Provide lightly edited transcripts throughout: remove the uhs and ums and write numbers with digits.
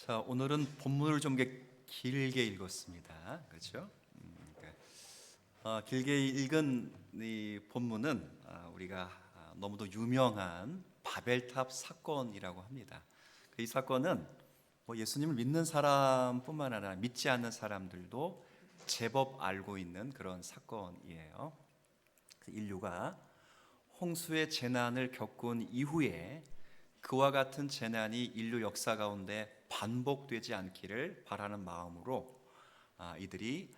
자, 오늘은 본문을 좀 길게 읽었습니다. 그렇죠? 길게 읽은 이 본문은 우리가 너무도 유명한 바벨탑 사건이라고 합니다. 이 사건은 예수님을 믿는 사람뿐만 아니라 믿지 않는 사람들도 제법 알고 있는 그런 사건이에요. 인류가 홍수의 재난을 겪은 이후에 그와 같은 재난이 인류 역사 가운데 반복되지 않기를 바라는 마음으로 이들이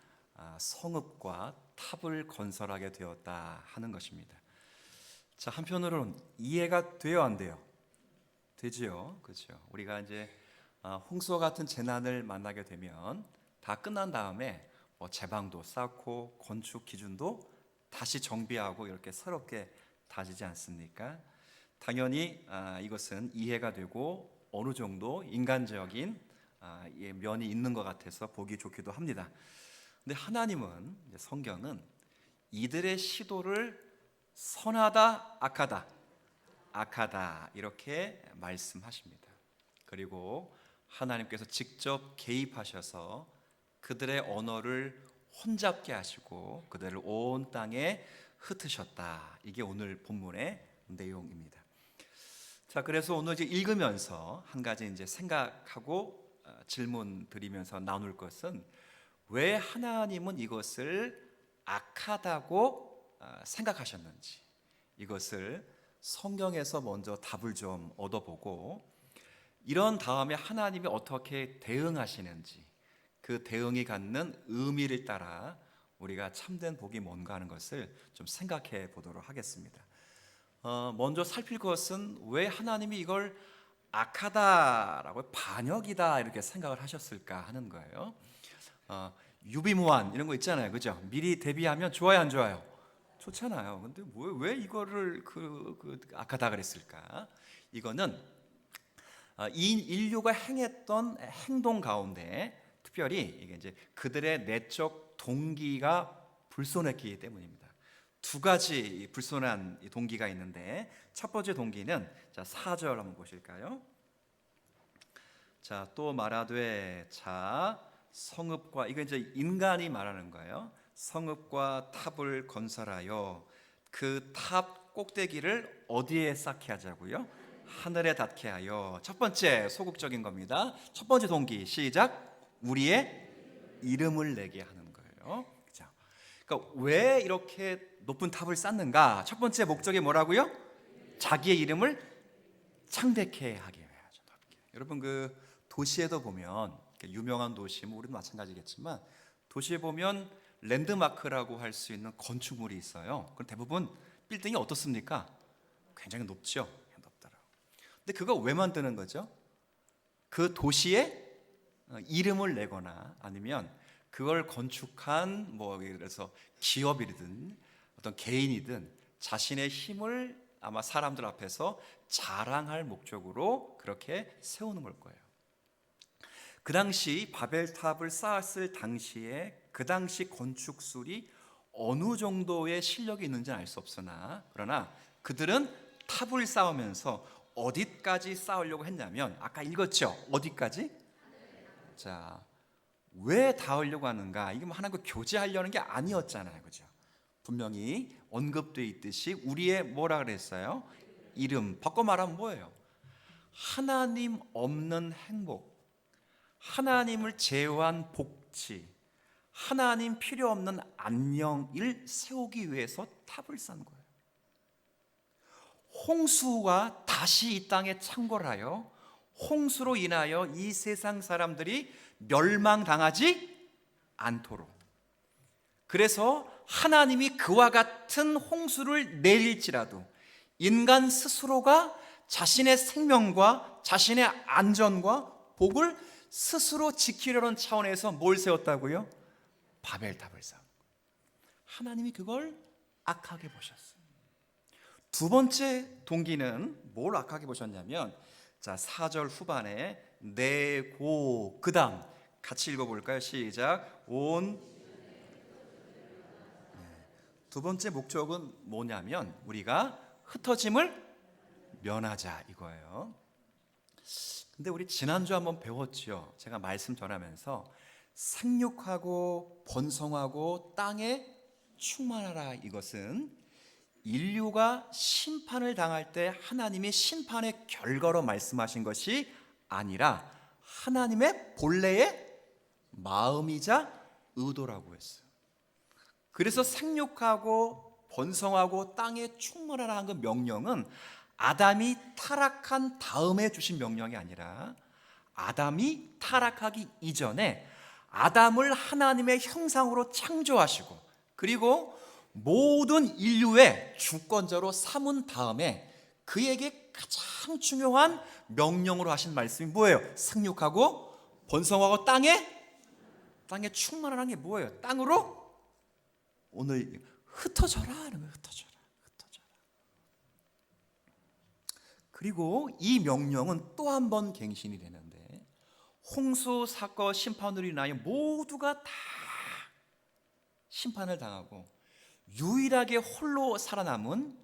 성읍과 탑을 건설하게 되었다 하는 것입니다. 자, 한편으로는 이해가 돼요, 안 돼요? 되지요, 그렇죠? 우리가 이제 홍수와 같은 재난을 만나게 되면 다 끝난 다음에 제방도 쌓고 건축 기준도 다시 정비하고 이렇게 새롭게 다지지 않습니까? 당연히 이것은 이해가 되고 어느 정도 인간적인 면이 있는 것 같아서 보기 좋기도 합니다. 근데 하나님은, 성경은 이들의 시도를 선하다, 악하다 이렇게 말씀하십니다. 그리고 하나님께서 직접 개입하셔서 그들의 언어를 혼잡게 하시고 그들을 온 땅에 흩으셨다. 이게 오늘 본문의 내용입니다. 자, 그래서 오늘 이제 읽으면서 한 가지 이제 생각하고 질문 드리면서 나눌 것은, 왜 하나님은 이것을 악하다고 생각하셨는지, 이것을 성경에서 먼저 답을 좀 얻어보고, 이런 다음에 하나님이 어떻게 대응하시는지, 그 대응이 갖는 의미를 따라 우리가 참된 복이 뭔가 하는 것을 좀 생각해 보도록 하겠습니다. 먼저 살필 것은 왜 하나님이 이걸 악하다라고, 반역이다 이렇게 생각을 하셨을까 하는 거예요. 유비무환 이런 거 있잖아요, 그죠? 미리 대비하면 좋아요, 안 좋아요? 좋잖아요. 근데 왜 이거를 악하다 그랬을까? 이거는 이 인류가 행했던 행동 가운데 특별히 이게 이제 그들의 내적 동기가 불손했기 때문입니다. 두 가지 불손한 동기가 있는데, 첫 번째 동기는 4절 한번 보실까요? 자, 또 말하되 성읍과, 이거 이제 인간이 말하는 거예요. 성읍과 탑을 건설하여 그 탑 꼭대기를 어디에 쌓게 하자고요? 하늘에 닿게 하여. 첫 번째 소극적인 겁니다. 첫 번째 동기, 시작. 우리의 이름을 내게 하는 거예요. 자, 그러니까 왜 이렇게 높은 탑을 쌓는가? 첫 번째 목적이 뭐라고요? 자기의 이름을 창백해 하게 해야죠. 여러분, 그 도시에도 보면, 유명한 도시, 우리도 마찬가지겠지만 도시에 보면 랜드마크라고 할 수 있는 건축물이 있어요. 그럼 대부분 빌딩이 어떻습니까? 굉장히 높죠. 높더라고요. 근데 그거 왜 만드는 거죠? 그 도시에 이름을 내거나 아니면 그걸 건축한 그래서 기업이든 어떤 개인이든 자신의 힘을 아마 사람들 앞에서 자랑할 목적으로 그렇게 세우는 걸 거예요. 그 당시 바벨탑을 쌓았을 당시에 그 당시 건축술이 어느 정도의 실력이 있는지는 알 수 없으나, 그러나 그들은 탑을 쌓으면서 어디까지 쌓으려고 했냐면, 아까 읽었죠? 어디까지? 자, 왜 닿으려고 하는가? 이게 하나님과 교제하려는 게 아니었잖아요, 그죠? 분명히 언급되어 있듯이 우리의 뭐라 그랬어요? 이름. 바꿔 말하면 뭐예요? 하나님 없는 행복, 하나님을 제외한 복지, 하나님 필요 없는 안녕을 세우기 위해서 탑을 쌓은 거예요. 홍수가 다시 이 땅에 창궐하여 홍수로 인하여 이 세상 사람들이 멸망당하지 않도록, 그래서 하나님이 그와 같은 홍수를 내릴지라도 인간 스스로가 자신의 생명과 자신의 안전과 복을 스스로 지키려는 차원에서 뭘 세웠다고요? 바벨탑을 쌓은 거예요. 하나님이 그걸 악하게 보셨어요. 두 번째 동기는 뭘 악하게 보셨냐면, 4절 후반에 내고, 그 다음 같이 읽어볼까요? 시작. 두 번째 목적은 뭐냐면, 우리가 흩어짐을 면하자 이거예요. 근데 우리 지난주 한번 배웠죠. 제가 말씀 전하면서 생육하고 번성하고 땅에 충만하라, 이것은 인류가 심판을 당할 때 하나님이 심판의 결과로 말씀하신 것이 아니라 하나님의 본래의 마음이자 의도라고 했어요. 그래서 생육하고 번성하고 땅에 충만하라는 그 명령은 아담이 타락한 다음에 주신 명령이 아니라 아담이 타락하기 이전에 아담을 하나님의 형상으로 창조하시고 그리고 모든 인류의 주권자로 삼은 다음에 그에게 가장 중요한 명령으로 하신 말씀이 뭐예요? 생육하고 번성하고 땅에 충만하라는 게 뭐예요? 땅으로 오늘 흩어져라 하는 거예요. 흩어져라. 그리고 이 명령은 또 한 번 갱신이 되는데 홍수 사건 심판으로 인하여 모두가 다 심판을 당하고 유일하게 홀로 살아남은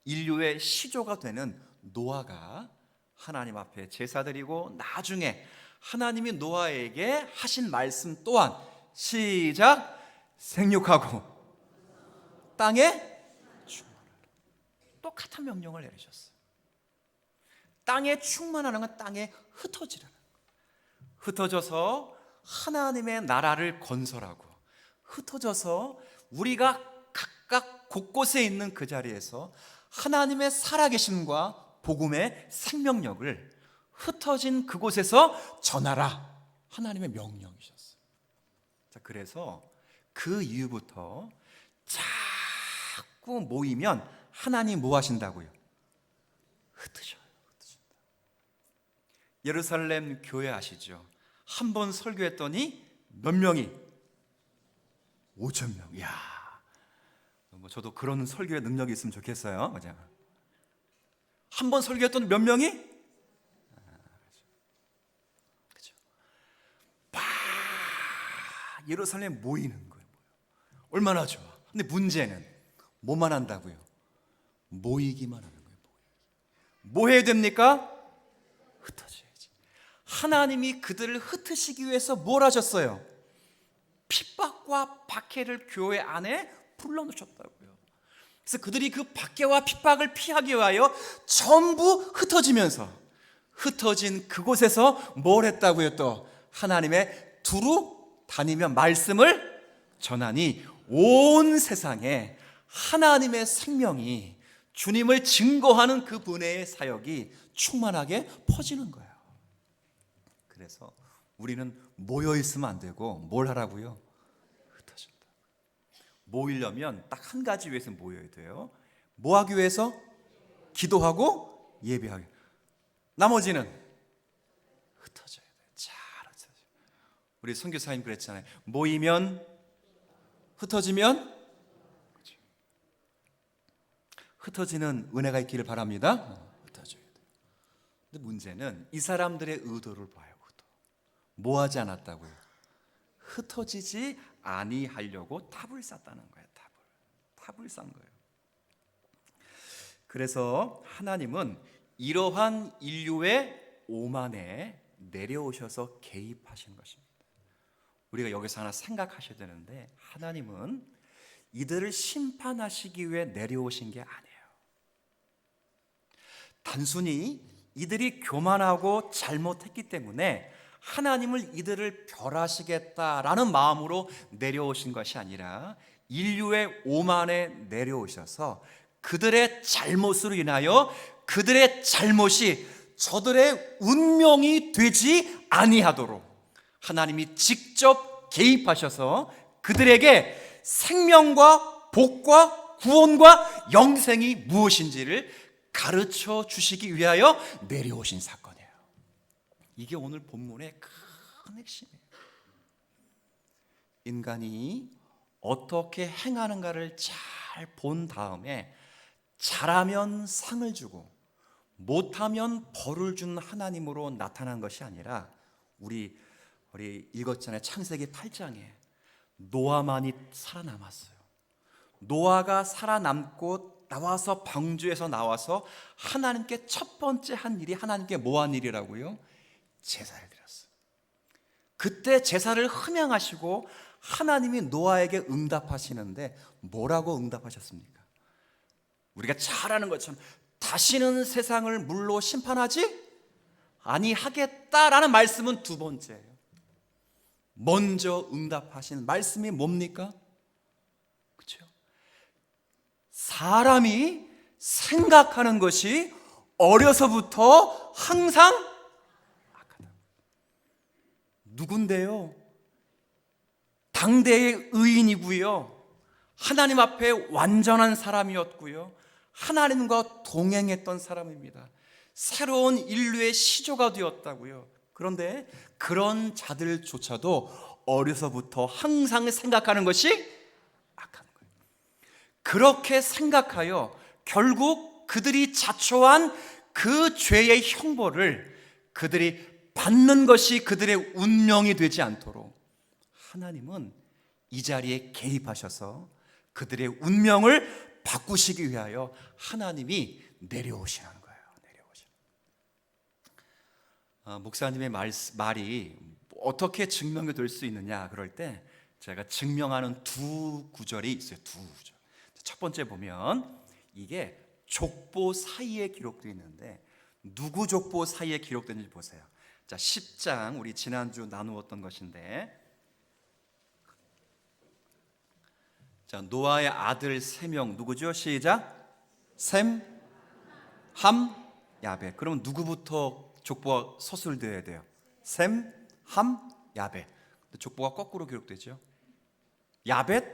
인류의 시조가 되는 노아가 하나님 앞에 제사드리고 나중에 하나님이 노아에게 하신 말씀 또한 시작, 생육하고 땅에 충만하라. 똑같은 명령을 내리셨어요. 땅에 충만하는 건 땅에 흩어지라는 거예요. 흩어져서 하나님의 나라를 건설하고 흩어져서 우리가 각각 곳곳에 있는 그 자리에서 하나님의 살아계심과 복음의 생명력을 흩어진 그곳에서 전하라, 하나님의 명령이셨어요. 자, 그래서 그 이후부터 자꾸 모이면 하나님 뭐 하신다고요? 흩으셔요. 예루살렘 교회 아시죠? 한 번 설교했더니 몇 명이? 5,000명. 이야, 저도 그런 설교의 능력이 있으면 좋겠어요. 한 번 설교했더니 몇 명이? 그렇죠. 예루살렘 모이는 거예요. 얼마나 좋아. 근데 문제는 뭐만 한다고요? 모이기만 하는 거예요. 뭐 해야 됩니까? 흩어져야지. 하나님이 그들을 흩으시기 위해서 뭘 하셨어요? 핍박과 박해를 교회 안에 불러놓으셨다고요. 그래서 그들이 그 박해와 핍박을 피하기 위하여 전부 흩어지면서 흩어진 그곳에서 뭘 했다고요? 또 하나님의 두루 다니며 말씀을 전하니 온 세상에 하나님의 생명이 주님을 증거하는 그 분의 사역이 충만하게 퍼지는 거예요. 그래서 우리는 모여 있으면 안 되고 뭘 하라고요? 흩어진다. 모이려면 딱 한 가지 위해서 모여야 돼요. 뭐 하기 위해서? 기도하고 예배하기. 나머지는 흩어져야 돼요. 잘 흩어져요. 우리 선교사님 그랬잖아요. 모이면 흩어지면 그렇죠. 흩어지는 은혜가 있기를 바랍니다. 흩어져야 돼요. 근데 문제는 이 사람들의 의도를 봐요. 뭐 하지 않았다고요? 흩어지지 아니하려고 탑을 쌓았다는 거예요. 탑을 쌓은 거예요. 그래서 하나님은 이러한 인류의 오만에 내려오셔서 개입하신 것입니다. 우리가 여기서 하나 생각하셔야 되는데 하나님은 이들을 심판하시기 위해 내려오신 게 아니에요. 단순히 이들이 교만하고 잘못했기 때문에 하나님을 이들을 벌하시겠다라는 마음으로 내려오신 것이 아니라 인류의 오만에 내려오셔서 그들의 잘못으로 인하여 그들의 잘못이 저들의 운명이 되지 아니하도록 하나님이 직접 개입하셔서 그들에게 생명과 복과 구원과 영생이 무엇인지를 가르쳐 주시기 위하여 내려오신 사건이에요. 이게 오늘 본문의 큰 핵심이에요. 인간이 어떻게 행하는가를 잘 본 다음에 잘하면 상을 주고 못하면 벌을 준 하나님으로 나타난 것이 아니라 우리 읽었잖아요. 창세기 8장에 노아만이 살아남았어요. 노아가 살아남고 나와서 방주에서 나와서 하나님께 첫 번째 한 일이 하나님께 뭐 한 일이라고요? 제사를 드렸어요. 그때 제사를 흠양하시고 하나님이 노아에게 응답하시는데 뭐라고 응답하셨습니까? 우리가 잘 아는 것처럼 다시는 세상을 물로 심판하지 아니하겠다라는 말씀은 두 번째예요. 먼저 응답하신 말씀이 뭡니까? 그렇죠? 사람이 생각하는 것이 어려서부터 항상 악하다. 누군데요? 당대의 의인이고요, 하나님 앞에 완전한 사람이었고요, 하나님과 동행했던 사람입니다. 새로운 인류의 시조가 되었다고요. 그런데 그런 자들조차도 어려서부터 항상 생각하는 것이 악한 거예요. 그렇게 생각하여 결국 그들이 자초한 그 죄의 형벌을 그들이 받는 것이 그들의 운명이 되지 않도록 하나님은 이 자리에 개입하셔서 그들의 운명을 바꾸시기 위하여 하나님이 내려오시는 거예요. 목사님의 말이 어떻게 증명이 될 수 있느냐 그럴 때 제가 증명하는 두 구절이 있어요. 두 구절. 첫 번째 보면 이게 족보 사이에 기록되어 있는데 누구 족보 사이에 기록되는지 보세요. 자, 10장 우리 지난주 나누었던 것인데, 자, 노아의 아들 3명 누구죠? 시작. 셈, 함, 야벳. 그러면 누구부터 족보가 서술되어야 돼요? 셈, 함, 야벳. 족보가 거꾸로 기록되죠. 야벳,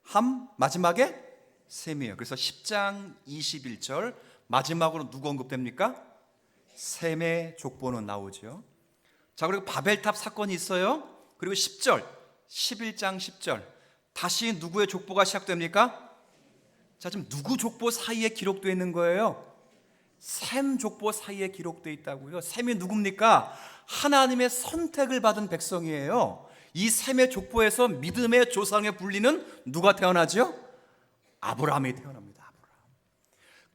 함, 마지막에 셈이에요. 그래서 10장 21절 마지막으로 누구 언급됩니까? 셈의 족보는 나오죠. 자, 그리고 바벨탑 사건이 있어요. 그리고 10절, 11장 10절 다시 누구의 족보가 시작됩니까? 자, 지금 누구 족보 사이에 기록되어 있는 거예요? 셈 족보 사이에 기록되어 있다고요. 셈이 누굽니까? 하나님의 선택을 받은 백성이에요. 이 셈의 족보에서 믿음의 조상에 불리는 누가 태어나죠? 아브라함이 태어납니다. 아브라함.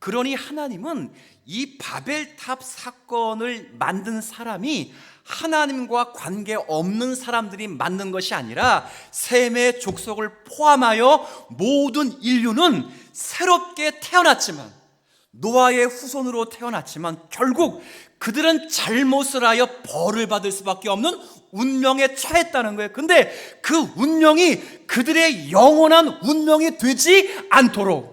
그러니 하나님은 이 바벨탑 사건을 만든 사람이 하나님과 관계없는 사람들이 만든 것이 아니라 셈의 족속을 포함하여 모든 인류는 새롭게 태어났지만, 노아의 후손으로 태어났지만 결국 그들은 잘못을 하여 벌을 받을 수밖에 없는 운명에 처했다는 거예요. 근데 그 운명이 그들의 영원한 운명이 되지 않도록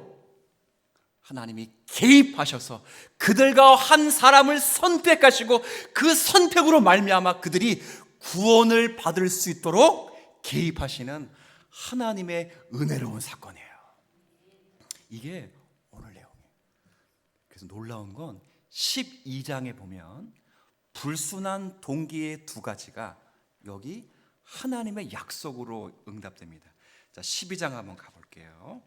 하나님이 개입하셔서 그들과 한 사람을 선택하시고 그 선택으로 말미암아 그들이 구원을 받을 수 있도록 개입하시는 하나님의 은혜로운 사건이에요. 이게 오늘 내용이에요. 그래서 놀라운 건 12장에 보면 불순한 동기의 두 가지가 여기 하나님의 약속으로 응답됩니다. 자, 12장 한번 가볼게요.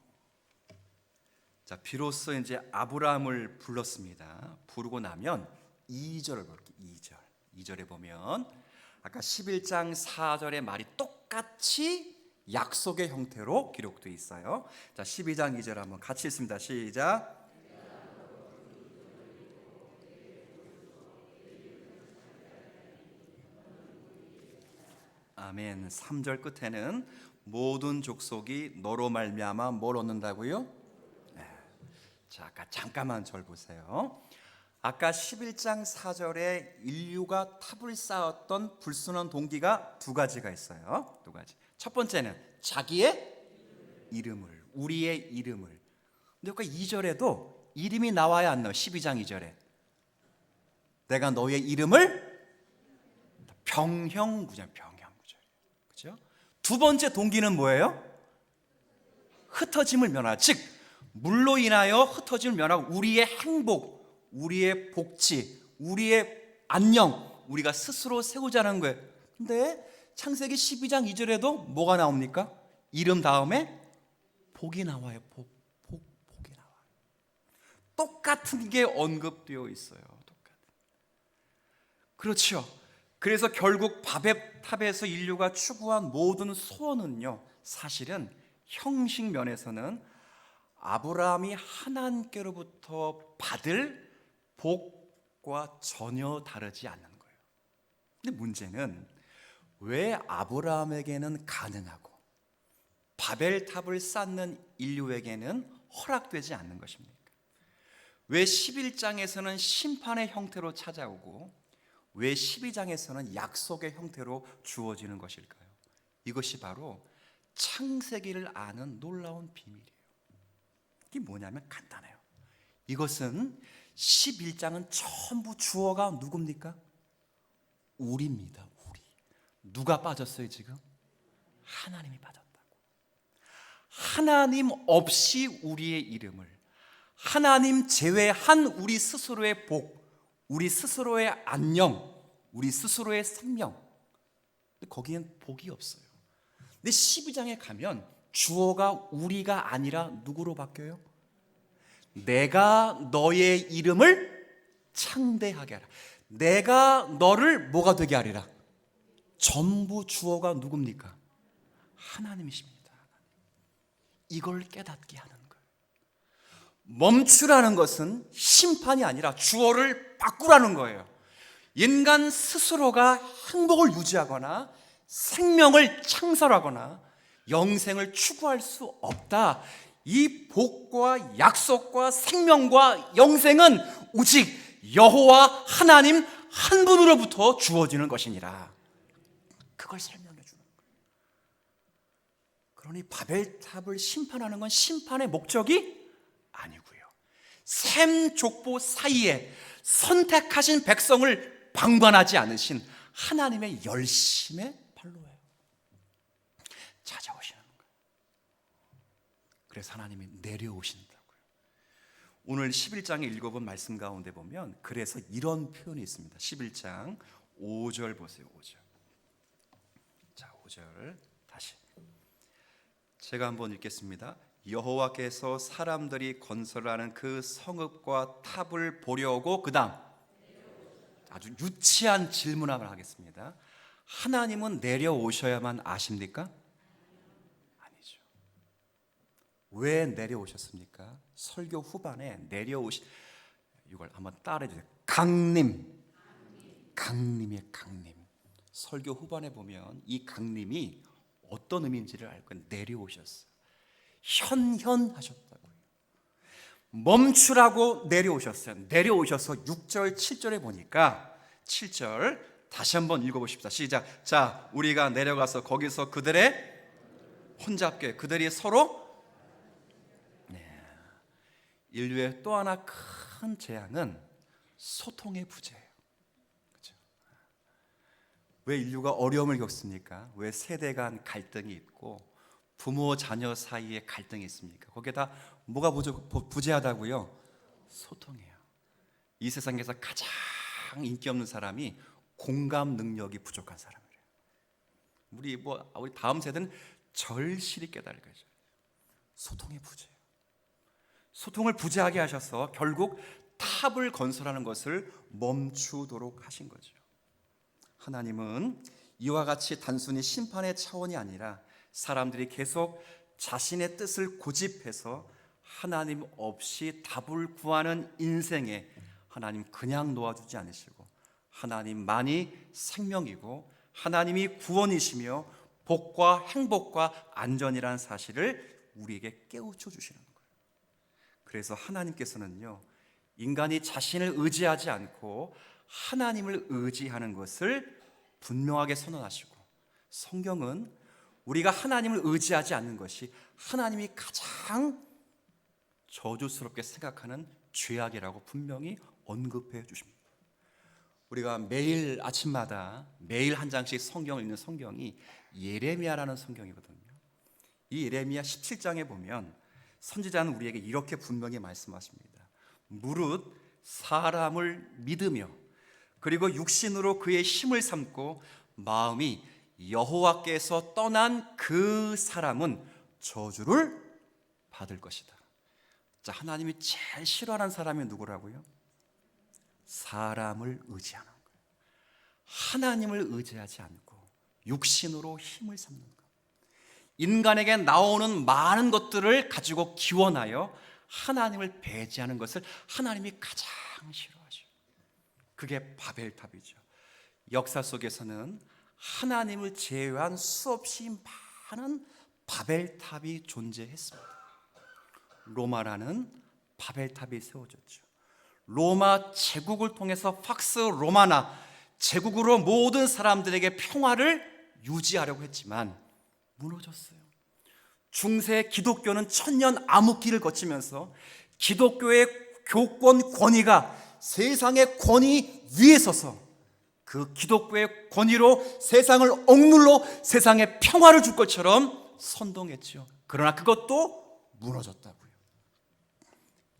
자, 비로소 이제 아브라함을 불렀습니다. 부르고 나면 2절을 볼게요. 2절에 보면 아까 11장 4절의 말이 똑같이 약속의 형태로 기록되어 있어요. 자, 12장 2절 한번 같이 읽습니다. 시작. 아멘. 3절 끝에는 모든 족속이 너로 말미암아 뭘 얻는다고요? 네. 자, 아까 잠깐만 절 보세요. 아까 11장 4절에 인류가 탑을 쌓았던 불순한 동기가 두 가지가 있어요. 두 가지. 첫 번째는 자기의 이름을, 우리의 이름을. 근데 아까 2절에도 이름이 나와야 안 나와요. 12장 2절에 내가 너의 이름을 병형구절. 그렇죠? 두 번째 동기는 뭐예요? 흩어짐을 면하고, 즉 물로 인하여 흩어짐을 면하고 우리의 행복, 우리의 복지, 우리의 안녕, 우리가 스스로 세우자는 거예요. 근데 창세기 12장 2절에도 뭐가 나옵니까? 이름 다음에 복이 나와요. 복이 나와요. 똑같은 게 언급되어 있어요. 그렇죠. 그래서 결국 바벨탑에서 인류가 추구한 모든 소원은요, 사실은 형식 면에서는 아브라함이 하나님께로부터 받을 복과 전혀 다르지 않는 거예요. 근데 문제는 왜 아브라함에게는 가능하고 바벨탑을 쌓는 인류에게는 허락되지 않는 것입니까? 왜 11장에서는 심판의 형태로 찾아오고 왜 12장에서는 약속의 형태로 주어지는 것일까요? 이것이 바로 창세기를 아는 놀라운 비밀이에요. 이게 뭐냐면 간단해요. 이것은 11장은 전부 주어가 누굽니까? 우리입니다. 우리. 누가 빠졌어요 지금? 하나님이 빠졌다고. 하나님 없이 우리의 이름을, 하나님 제외한 우리 스스로의 복, 우리 스스로의 안녕, 우리 스스로의 생명, 거기엔 복이 없어요. 근데 12장에 가면 주어가 우리가 아니라 누구로 바뀌어요? 내가 너의 이름을 창대하게 하라. 내가 너를 뭐가 되게 하리라. 전부 주어가 누굽니까? 하나님이십니다. 이걸 깨닫게 하는 거예요. 멈추라는 것은 심판이 아니라 주어를 바꾸라는 거예요. 인간 스스로가 행복을 유지하거나 생명을 창설하거나 영생을 추구할 수 없다. 이 복과 약속과 생명과 영생은 오직 여호와 하나님 한 분으로부터 주어지는 것이니라. 그걸 설명해 주는 거예요. 그러니 바벨탑을 심판하는 건 심판의 목적이 아니고요, 셈 족보 사이에 선택하신 백성을 방관하지 않으신 하나님의 열심의 발로예요. 찾아오시는 거예요. 그래서 하나님이 내려오신다고요. 오늘 11장에 읽어본 말씀 가운데 보면 그래서 이런 표현이 있습니다. 11장 5절 보세요. 5절. 자, 5절 다시 제가 한번 읽겠습니다. 여호와께서 사람들이 건설하는 그 성읍과 탑을 보려고 그 다음 아주 유치한 질문 하나 하겠습니다. 하나님은 내려오셔야만 아십니까? 아니죠. 왜 내려오셨습니까? 설교 후반에 이걸 한번 따라해 주세요. 강림의 강림. 설교 후반에 보면 이 강림이 어떤 의미인지를 알 거예요. 내려오셨어요. 현현하셨다고요. 멈추라고 내려오셨어요. 내려오셔서 6절 7절에 보니까 7절 다시 한번 읽어보십시다. 시작. 자, 우리가 내려가서 거기서 그들의 혼잡게 그들이 서로 인류의 또 하나 큰 재앙은 소통의 부재예요. 그렇죠? 왜 인류가 어려움을 겪습니까? 왜 세대 간 갈등이 있고 부모 자녀 사이에 갈등이 있습니까? 거기에다 뭐가 부재하다고요? 소통이에요. 이 세상에서 가장 인기 없는 사람이 공감 능력이 부족한 사람이에요. 우리 다음 세대는 절실히 깨달을 거죠. 소통의 부재예요. 소통을 부재하게 하셔서 결국 탑을 건설하는 것을 멈추도록 하신 거죠. 하나님은 이와 같이 단순히 심판의 차원이 아니라 사람들이 계속 자신의 뜻을 고집해서 하나님 없이 답을 구하는 인생에 하나님 그냥 놓아주지 않으시고 하나님만이 생명이고 하나님이 구원이시며 복과 행복과 안전이라는 사실을 우리에게 깨우쳐 주시는 거예요. 그래서 하나님께서는요, 인간이 자신을 의지하지 않고 하나님을 의지하는 것을 분명하게 선언하시고, 성경은 우리가 하나님을 의지하지 않는 것이 하나님이 가장 저주스럽게 생각하는 죄악이라고 분명히 언급해 주십니다. 우리가 매일 아침마다 매일 한 장씩 성경을 읽는 성경이 예레미야라는 성경이거든요. 이 예레미야 17장에 보면 선지자는 우리에게 이렇게 분명히 말씀하십니다. 무릇 사람을 믿으며 그리고 육신으로 그의 힘을 삼고 마음이 여호와께서 떠난 그 사람은 저주를 받을 것이다. 자, 하나님이 제일 싫어하는 사람이 누구라고요? 사람을 의지하는 거예요. 하나님을 의지하지 않고 육신으로 힘을 삼는 것, 인간에게 나오는 많은 것들을 가지고 기원하여 하나님을 배제하는 것을 하나님이 가장 싫어하죠. 그게 바벨탑이죠. 역사 속에서는 하나님을 제외한 수없이 많은 바벨탑이 존재했습니다. 로마라는 바벨탑이 세워졌죠. 로마 제국을 통해서 팍스 로마나 제국으로 모든 사람들에게 평화를 유지하려고 했지만 무너졌어요. 중세 기독교는 천년 암흑기를 거치면서 기독교의 교권 권위가 세상의 권위 위에 서서 그 기독교의 권위로 세상을 억눌러 세상에 평화를 줄 것처럼 선동했죠. 그러나 그것도 무너졌다고요.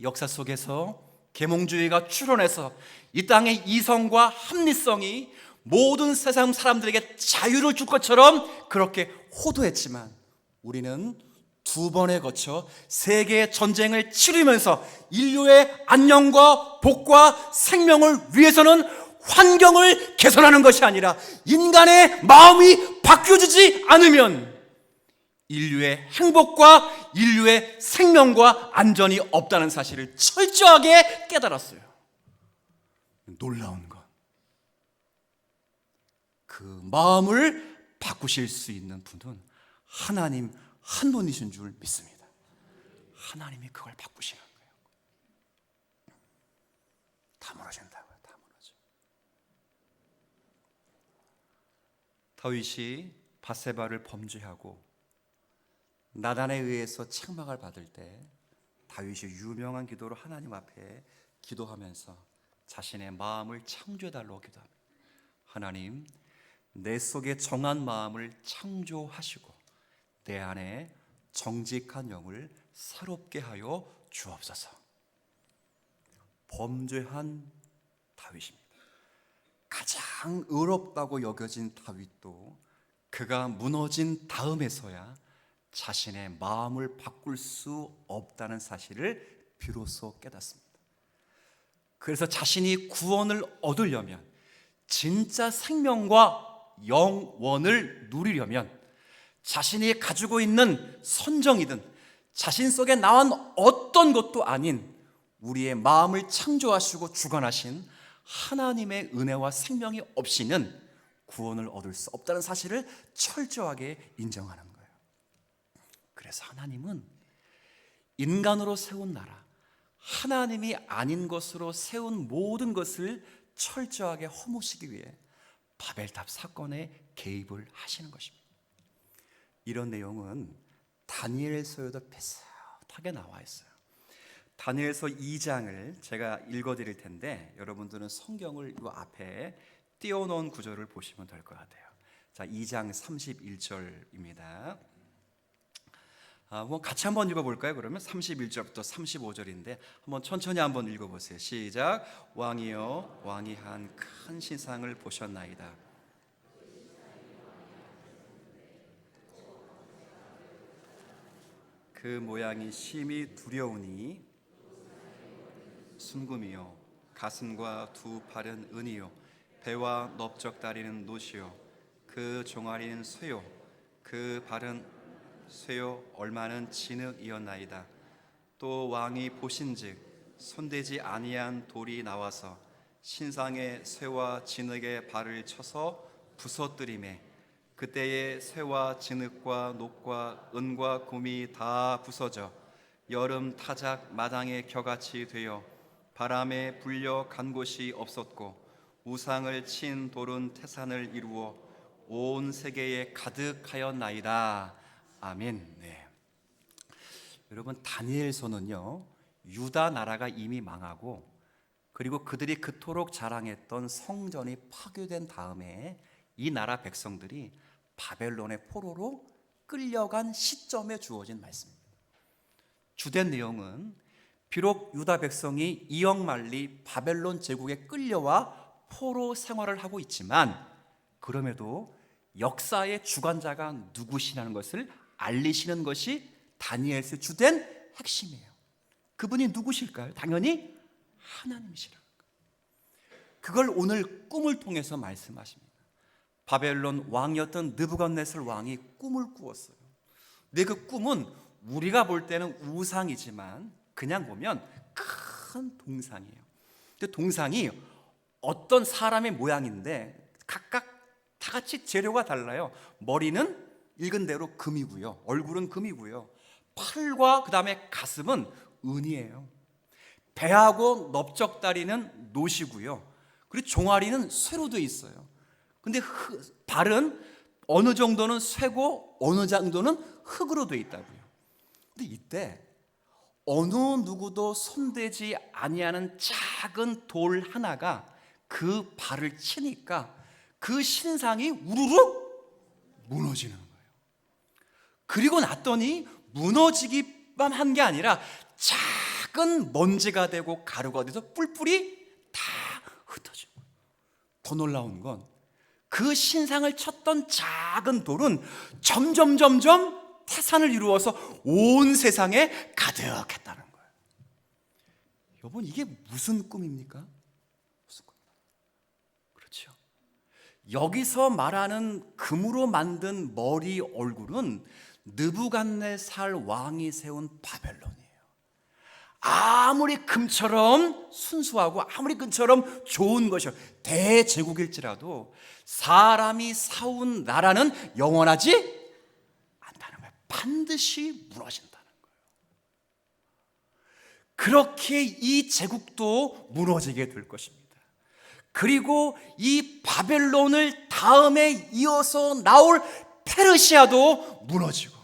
역사 속에서 계몽주의가 출현해서 이 땅의 이성과 합리성이 모든 세상 사람들에게 자유를 줄 것처럼 그렇게 호도했지만 우리는 두 번에 거쳐 세계 전쟁을 치르면서 인류의 안녕과 복과 생명을 위해서는 환경을 개선하는 것이 아니라 인간의 마음이 바뀌어지지 않으면 인류의 행복과 인류의 생명과 안전이 없다는 사실을 철저하게 깨달았어요. 놀라운 건 그 마음을 바꾸실 수 있는 분은 하나님 한 분이신 줄 믿습니다. 하나님이 그걸 바꾸시는 거예요. 다 무너진다고요. 다 무너져. 다윗이 밧세바를 범죄하고 나단에 의해서 책망을 받을 때 다윗이 유명한 기도로 하나님 앞에 기도하면서 자신의 마음을 창조해달라고 기도합니다. 하나님, 내 속에 정한 마음을 창조하시고 내 안에 정직한 영을 새롭게 하여 주옵소서. 범죄한 다윗입니다. 가장 의롭다고 여겨진 다윗도 그가 무너진 다음에서야 자신의 마음을 바꿀 수 없다는 사실을 비로소 깨닫습니다. 그래서 자신이 구원을 얻으려면, 진짜 생명과 영원을 누리려면 자신이 가지고 있는 선정이든 자신 속에 나온 어떤 것도 아닌 우리의 마음을 창조하시고 주관하신 하나님의 은혜와 생명이 없이는 구원을 얻을 수 없다는 사실을 철저하게 인정하는 거예요. 그래서 하나님은 인간으로 세운 나라, 하나님이 아닌 것으로 세운 모든 것을 철저하게 허무시기 위해 바벨탑 사건에 개입을 하시는 것입니다. 이런 내용은 다니엘서에도 비슷하게 나와 있어요. 다니엘서 2장을 제가 읽어드릴 텐데 여러분들은 성경을 이 앞에 띄워놓은 구절을 보시면 될 것 같아요. 자, 2장 31절입니다. 같이 한번 읽어볼까요? 그러면 31절부터 35절인데 한번 천천히 한번 읽어보세요. 시작. 왕이여, 왕이 한 큰 신상을 보셨나이다. 그 모양이 심히 두려우니 순금이요, 가슴과 두 팔은 은이요, 배와 넓적다리는 노시요, 그 종아리는 쇠요, 그 발은 쇠요, 얼마는 진흙이었나이다. 또 왕이 보신즉 손대지 아니한 돌이 나와서 신상의 쇠와 진흙의 발을 쳐서 부서뜨리매 그때의 쇠와 진흙과 녹과 은과 금이 다 부서져 여름 타작 마당의 겨같이 되어 바람에 불려 간 곳이 없었고 우상을 친 돌은 태산을 이루어 온 세계에 가득하였나이다. 아멘. 네. 여러분, 다니엘서는요, 유다 나라가 이미 망하고 그리고 그들이 그토록 자랑했던 성전이 파괴된 다음에 이 나라 백성들이 바벨론의 포로로 끌려간 시점에 주어진 말씀입니다. 주된 내용은 비록 유다 백성이 이역만리 바벨론 제국에 끌려와 포로 생활을 하고 있지만 그럼에도 역사의 주관자가 누구시냐는 것을 알리시는 것이 다니엘서의 주된 핵심이에요. 그분이 누구실까요? 당연히 하나님이시라는 거예요. 그걸 오늘 꿈을 통해서 말씀하십니다. 바벨론 왕이었던 느부갓네살 왕이 꿈을 꾸었어요. 근데 그 꿈은 우리가 볼 때는 우상이지만 그냥 보면 큰 동상이에요. 근데 동상이 어떤 사람의 모양인데 각각 다 같이 재료가 달라요. 머리는 읽은 대로 금이고요, 얼굴은 금이고요, 팔과 그 다음에 가슴은 은이에요. 배하고 넓적다리는 노시고요, 그리고 종아리는 쇠로 되어 있어요. 근데 발은 어느 정도는 쇠고 어느 정도는 흙으로 되어 있다고요. 근데 이때 어느 누구도 손대지 아니하는 작은 돌 하나가 그 발을 치니까 그 신상이 우르르 무너지는 거예요. 그리고 났더니 무너지기만 한 게 아니라 작은 먼지가 되고 가루가 돼서 뿔뿔이 다 흩어지고, 더 놀라운 건 그 신상을 쳤던 작은 돌은 점점 태산을 이루어서 온 세상에 가득했다는 거예요. 여러분, 이게 무슨 꿈입니까? 무슨 꿈? 그렇죠. 여기서 말하는 금으로 만든 머리 얼굴은 느부갓네살 왕이 세운 바벨론이에요. 아무리 금처럼 순수하고 아무리 금처럼 좋은 것이요 대제국일지라도 사람이 사온 나라는 영원하지 않다는 거예요. 반드시 무너진다는 거예요. 그렇게 이 제국도 무너지게 될 것입니다. 그리고 이 바벨론을 다음에 이어서 나올 페르시아도 무너지고,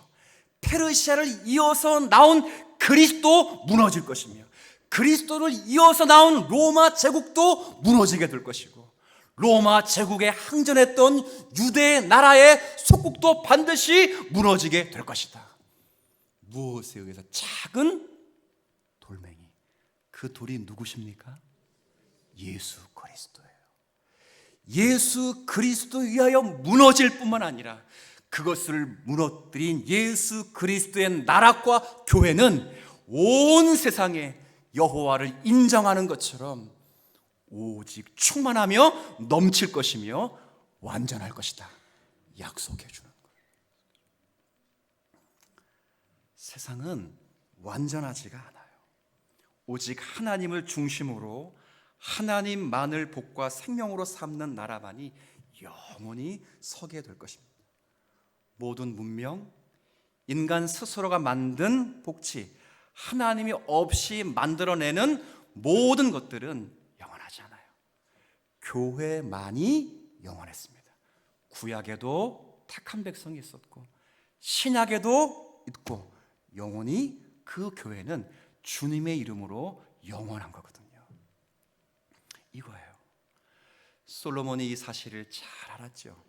페르시아를 이어서 나온 그리스도 무너질 것이며, 그리스도를 이어서 나온 로마 제국도 무너지게 될 것이고, 로마 제국에 항전했던 유대 나라의 속국도 반드시 무너지게 될 것이다. 무엇에 의해서? 작은 돌멩이. 그 돌이 누구십니까? 예수 그리스도예요. 예수 그리스도에 의하여 무너질 뿐만 아니라 그것을 무너뜨린 예수 그리스도의 나라과 교회는 온 세상에 여호와를 인정하는 것처럼 오직 충만하며 넘칠 것이며 완전할 것이다 약속해 주는 거예요. 세상은 완전하지가 않아요. 오직 하나님을 중심으로 하나님만을 복과 생명으로 삼는 나라만이 영원히 서게 될 것입니다. 모든 문명, 인간 스스로가 만든 복지, 하나님이 없이 만들어내는 모든 것들은 영원하지 않아요. 교회만이 영원했습니다. 구약에도 택한 백성이 있었고 신약에도 있고, 영원히 그 교회는 주님의 이름으로 영원한 거거든요. 이거예요. 솔로몬이 이 사실을 잘 알았죠.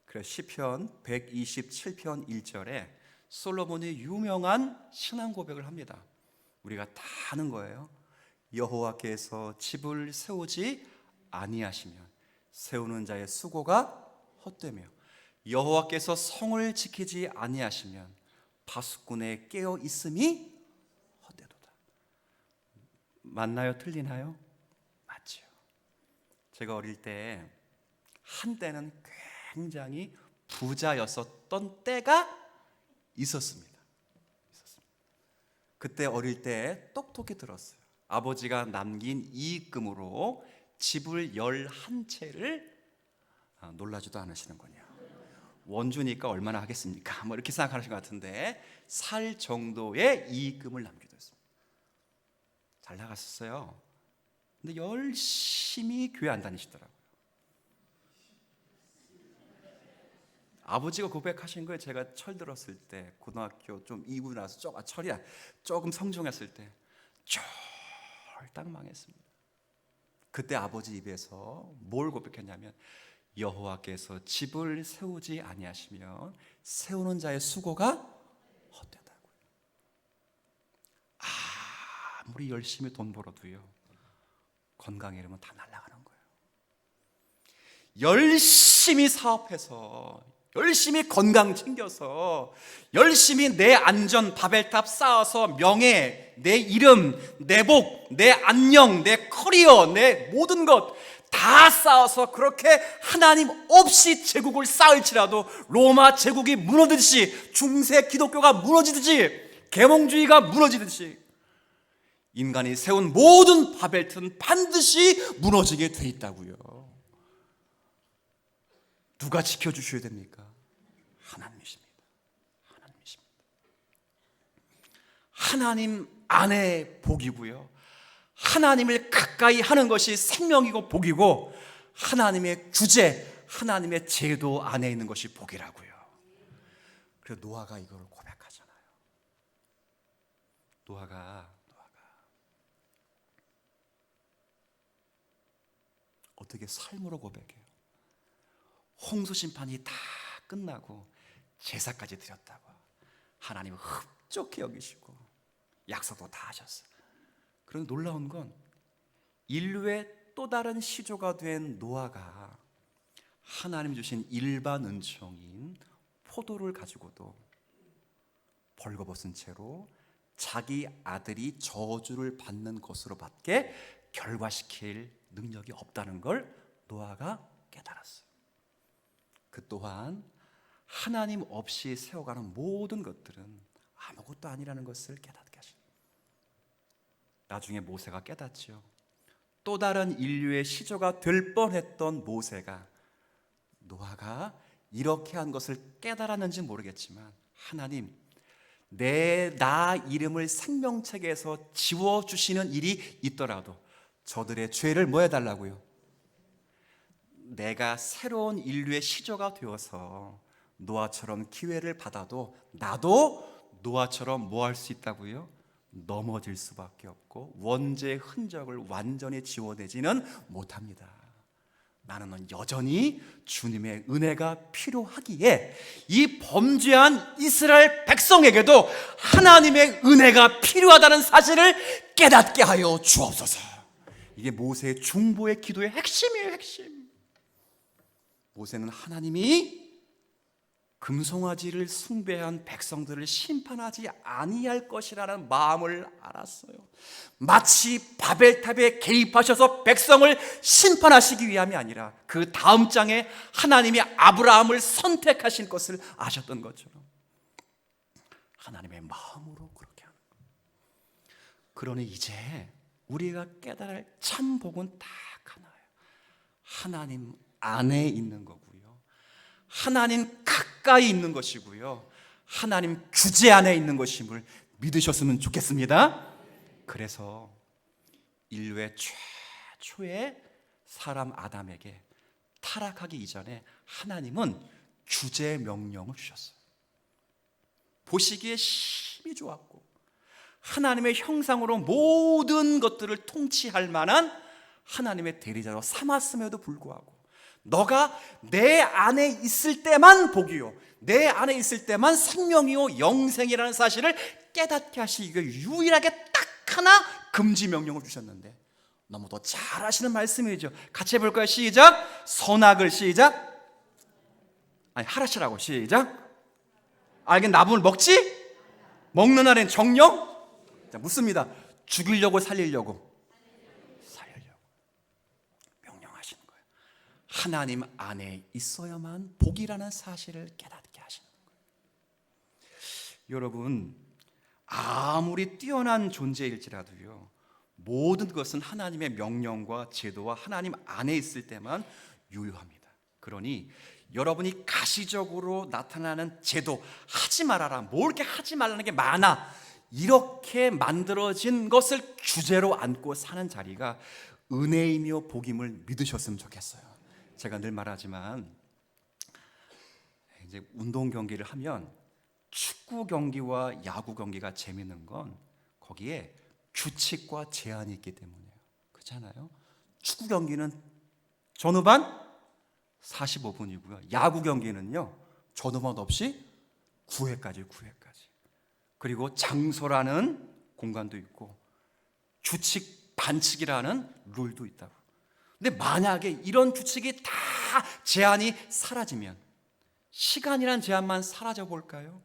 그래서 시편 127편 1절에 솔로몬이 유명한 신앙 고백을 합니다. 우리가 다 아는 거예요. 여호와께서 집을 세우지 아니하시면 세우는 자의 수고가 헛되며, 여호와께서 성을 지키지 아니하시면 파수꾼의 깨어 있음이 헛되도다. 맞나요? 틀리나요? 맞죠. 제가 어릴 때 한때는 굉장히 부자였었던 때가 있었습니다. 그때 어릴 때 똑똑히 들었어요. 아버지가 남긴 이익금으로 집을 11채를 놀라지도 않으시는군요. 원주니까 얼마나 하겠습니까? 뭐 이렇게 생각하시는 것 같은데 살 정도의 이익금을 남기도 했습니다. 잘 나갔었어요. 근데 열심히 교회 안 다니시더라고요. 아버지가 고백하신 거예요. 제가 철들었을 때, 고등학교 좀 이고 나서 조금 성종했을 때 쫄딱 망했습니다. 그때 아버지 입에서 뭘 고백했냐면, 여호와께서 집을 세우지 아니하시면 세우는 자의 수고가 헛되다고요. 아무리 열심히 돈 벌어도요, 건강 잃으면 다 날아가는 거예요. 열심히 사업해서, 열심히 건강 챙겨서, 열심히 내 안전 바벨탑 쌓아서 명예, 내 이름, 내 복, 내 안녕, 내 커리어, 내 모든 것 다 쌓아서 그렇게 하나님 없이 제국을 쌓을지라도 로마 제국이 무너지듯이, 중세 기독교가 무너지듯이, 계몽주의가 무너지듯이 인간이 세운 모든 바벨탑은 반드시 무너지게 돼 있다고요. 누가 지켜주셔야 됩니까? 하나님이십니다. 하나님이십니다. 하나님 안에 복이고요, 하나님을 가까이 하는 것이 생명이고 복이고, 하나님의 규제, 하나님의 제도 안에 있는 것이 복이라고요. 그래서 노아가 이걸 고백하잖아요. 노아가 어떻게 삶으로 고백해요? 홍수 심판이 다 끝나고 제사까지 드렸다고 하나님은 흡족히 여기시고 약속도 다 하셨어요. 그런데 놀라운 건 인류의 또 다른 시조가 된 노아가 하나님 주신 일반 은총인 포도를 가지고도 벌거벗은 채로 자기 아들이 저주를 받는 것으로밖에 결과시킬 능력이 없다는 걸 노아가 깨달았어요. 그 또한 하나님 없이 세워가는 모든 것들은 아무것도 아니라는 것을 깨닫게 하십니다. 나중에 모세가 깨닫지요. 또 다른 인류의 시조가 될 뻔했던 모세가, 노아가 이렇게 한 것을 깨달았는지 모르겠지만, 하나님, 나 이름을 생명책에서 지워주시는 일이 있더라도 저들의 죄를 뭐 해달라고요? 내가 새로운 인류의 시조가 되어서 노아처럼 기회를 받아도 나도 노아처럼 뭐 할 수 있다고요? 넘어질 수밖에 없고 원죄의 흔적을 완전히 지워내지는 못합니다. 나는 여전히 주님의 은혜가 필요하기에 이 범죄한 이스라엘 백성에게도 하나님의 은혜가 필요하다는 사실을 깨닫게 하여 주옵소서. 이게 모세의 중보의 기도의 핵심이에요, 핵심. 모세는 하나님이 금송아지를 숭배한 백성들을 심판하지 아니할 것이라는 마음을 알았어요. 마치 바벨탑에 개입하셔서 백성을 심판하시기 위함이 아니라 그 다음 장에 하나님이 아브라함을 선택하신 것을 아셨던 것처럼 하나님의 마음으로 그렇게 하는 거예요. 그러니 이제 우리가 깨달을 참 복은 딱 하나예요. 하나님 안에 있는 거고요, 하나님 가까이 있는 것이고요, 하나님 규제 안에 있는 것임을 믿으셨으면 좋겠습니다. 그래서 인류의 최초의 사람 아담에게 타락하기 이전에 하나님은 규제 명령을 주셨어요. 보시기에 심히 좋았고 하나님의 형상으로 모든 것들을 통치할 만한 하나님의 대리자로 삼았음에도 불구하고 너가 내 안에 있을 때만 복이요, 내 안에 있을 때만 생명이요 영생이라는 사실을 깨닫게 하시기 위해 유일하게 딱 하나 금지 명령을 주셨는데, 너무도 잘 아시는 말씀이죠. 같이 해볼까요? 시작. 선악을 시작. 아니 하라시라고 시작. 알긴 나무를 먹지? 먹는 날엔 정령? 자, 묻습니다. 죽이려고 살리려고? 명령하시는 거예요. 하나님 안에 있어야만 복이라는 사실을 깨닫게 하시는 거예요. 여러분, 아무리 뛰어난 존재일지라도요, 모든 것은 하나님의 명령과 제도와 하나님 안에 있을 때만 유효합니다. 그러니 여러분이 가시적으로 나타나는 제도, 하지 말아라, 뭐 이렇게 하지 말라는 게 많아, 이렇게 만들어진 것을 주제로 안고 사는 자리가 은혜이며 복임을 믿으셨으면 좋겠어요. 제가 늘 말하지만 이제 운동 경기를 하면 축구 경기와 야구 경기가 재밌는 건 거기에 규칙과 제한이 있기 때문이에요. 그렇잖아요. 축구 경기는 전후반 45분이고요. 야구 경기는요, 전후반 없이 9회까지. 그리고 장소라는 공간도 있고 규칙 반칙이라는 룰도 있다고. 근데 만약에 이런 규칙이 다 제한이 사라지면, 시간이란 제한만 사라져 볼까요?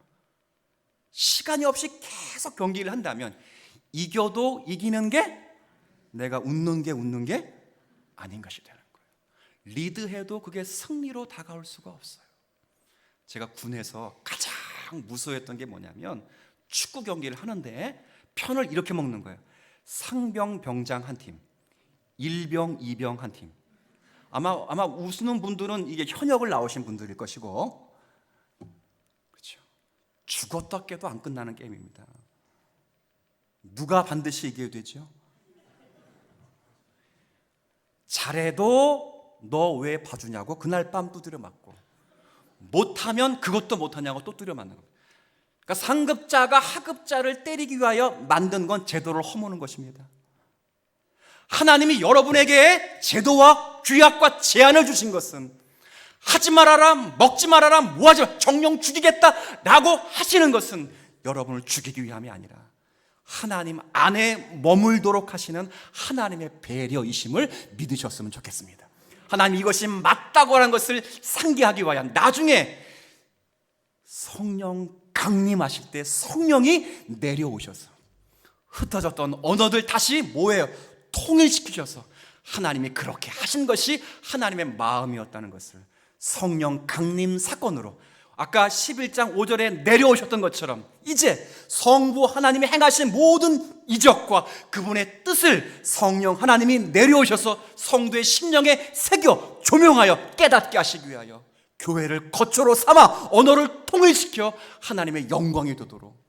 시간이 없이 계속 경기를 한다면 이겨도 이기는 게 내가 웃는 게 아닌 것이 되는 거예요. 리드해도 그게 승리로 다가올 수가 없어요. 제가 군에서 가장 무서워했던 게 뭐냐면, 축구 경기를 하는데 편을 이렇게 먹는 거예요. 상병 병장 한 팀, 일병 이병 한 팀, 아마 웃는 분들은 이게 현역을 나오신 분들일 것이고, 그렇죠. 죽었다 깨도 안 끝나는 게임입니다. 누가 반드시 이겨야 되죠? 잘해도 너 왜 봐주냐고 그날 밤 두드려 맞고, 못하면 그것도 못하냐고 또 두드려 맞는 겁니다. 그러니까 상급자가 하급자를 때리기 위하여 만든 건 제도를 허무는 것입니다. 하나님이 여러분에게 제도와 규약과 제한을 주신 것은 하지 말아라, 먹지 말아라, 뭐하지 마, 정령 죽이겠다라고 하시는 것은 여러분을 죽이기 위함이 아니라 하나님 안에 머물도록 하시는 하나님의 배려이심을 믿으셨으면 좋겠습니다. 하나님 이것이 맞다고 하는 것을 상기하기 위하여 나중에 성령 강림하실 때 성령이 내려오셔서 흩어졌던 언어들 다시 뭐예요? 통일시키셔서 하나님이 그렇게 하신 것이 하나님의 마음이었다는 것을 성령 강림 사건으로 아까 11장 5절에 내려오셨던 것처럼 이제 성부 하나님이 행하신 모든 이적과 그분의 뜻을 성령 하나님이 내려오셔서 성도의 심령에 새겨 조명하여 깨닫게 하시기 위하여 교회를 거처로 삼아 언어를 통일시켜 하나님의 영광이 되도록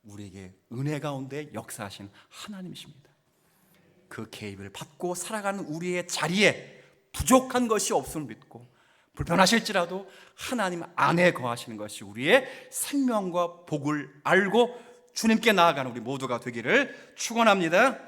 우리에게 은혜 가운데 역사하신 하나님이십니다. 그 개입을 받고 살아가는 우리의 자리에 부족한 것이 없음을 믿고 불편하실지라도 하나님 안에 거하시는 것이 우리의 생명과 복을 알고 주님께 나아가는 우리 모두가 되기를 축원합니다.